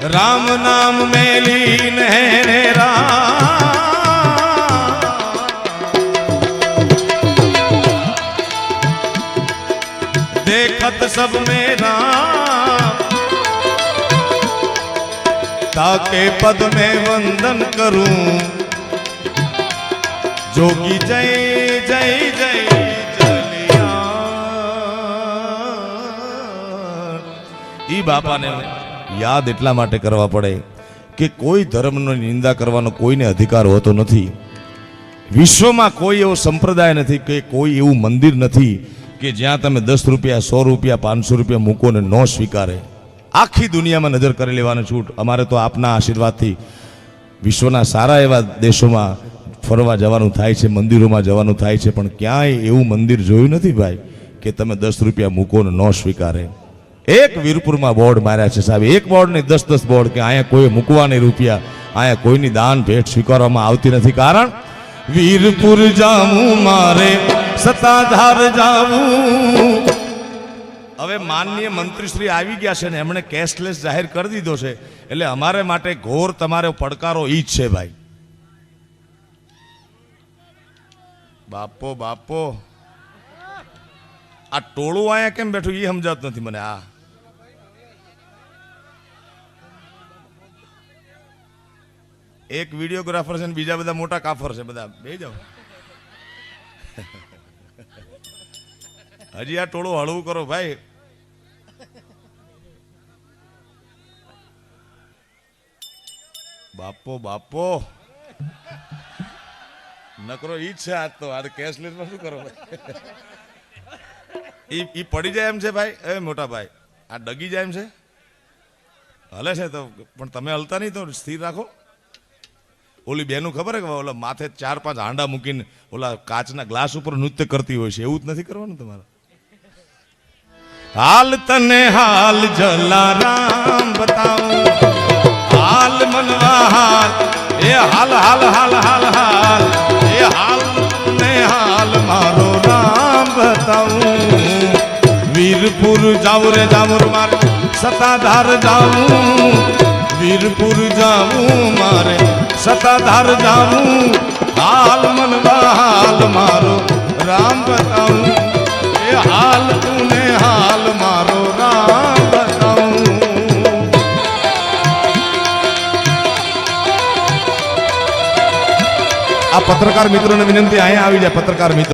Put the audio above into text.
राम नाम में लीन है रे राम, देखत सब में राम, ताके पद में वंदन करूं, जोगी जय जय जय जलिया। ई बापा ने याद એટલા માટે કરવા પડે કે કોઈ ધર્મની નિંદા કરવાનો કોઈને અધિકાર હોતો નથી. વિશ્વમાં કોઈ એવો સંપ્રદાય નથી કે કોઈ એવું મંદિર નથી કે જ્યાં તમે 10 રૂપિયા 100 રૂપિયા 500 રૂપિયા મૂકો ને ન સ્વીકારે. આખી દુનિયામાં નજર કરી લેવાની છૂટ. અમારે તો આપના આશીર્વાદથી વિશ્વના સારા એવા દેશોમાં ફરવા જવાનું થાય છે, મંદિરોમાં જવાનું થાય છે, પણ ક્યાંય એવું મંદિર જોયું નથી ભાઈ કે તમે 10 રૂપિયા મૂકો ને ન સ્વીકારે. એક વીરપુરમાં બોર્ડ માર્યા છે સાહેબ, એક બોર્ડ નહીં 10 બોર્ડ કે અહીંયા કોઈ મૂકવા નહીં રૂપિયા, અહીંયા કોઈની દાન ભેટ સ્વીકારવામાં આવતી નથી. કારણ વીરપુર જાવું મારે સત્તાધાર જાવું. હવે માનનીય મંત્રીશ્રી આવી ગયા છે ને એમણે કેશલેસ જાહેર કરી દીધો છે, એટલે અમારે માટે ઘોર તમારે પડકારો ઈ જ છે ભાઈ. બાપો બાપો આ ટોળું અહીંયા કેમ બેઠું એ સમજાતું નથી મને. આ એક વિડીયોગ્રાફર છે ને બીજા બધા મોટા કાફર છે, બધા બે જાઓ. હજી આ ટોળું હળવું કરો ભાઈ. બાપો બાપો નકરો ઈ જ છે આજ તો. આ કેશલેસ માં શું કરો ઈ પડી જાય એમ છે ભાઈ. એ મોટા ભાઈ આ ડગી જાય એમ છે, હલે છે તો પણ તમે હલતા નહીં તો સ્થિર રાખો. ઓલી બેનું ખબર હે કે ઓલા માથે 4-5 હાંડા મૂકીને ઓલા કાચના ગ્લાસ ઉપર નૃત્ય કરતી હોય છે, એવું જ નથી કરવાનું તમારે. હાલ તને હાલ જલારામ બતાવું, હાલ મનવા હાલ, એ હાલ હાલ હાલ હાલ હાલ, એ હાલ ને હાલ મારો રામ બતાવું. વીરપુર જાવું રે જાવું મારે સત્તાધાર જાવું, વીરપુર જાવું મારે સત્તાધાર જાવું, હાલ મનવા હાલ મારો રામ બતાવું, એ હાલ તુને હાલ મારો રામ બતાવું. આ પત્રકાર મિત્રોને વિનંતી અહીંયા આવી જાય. પત્રકાર મિત્રો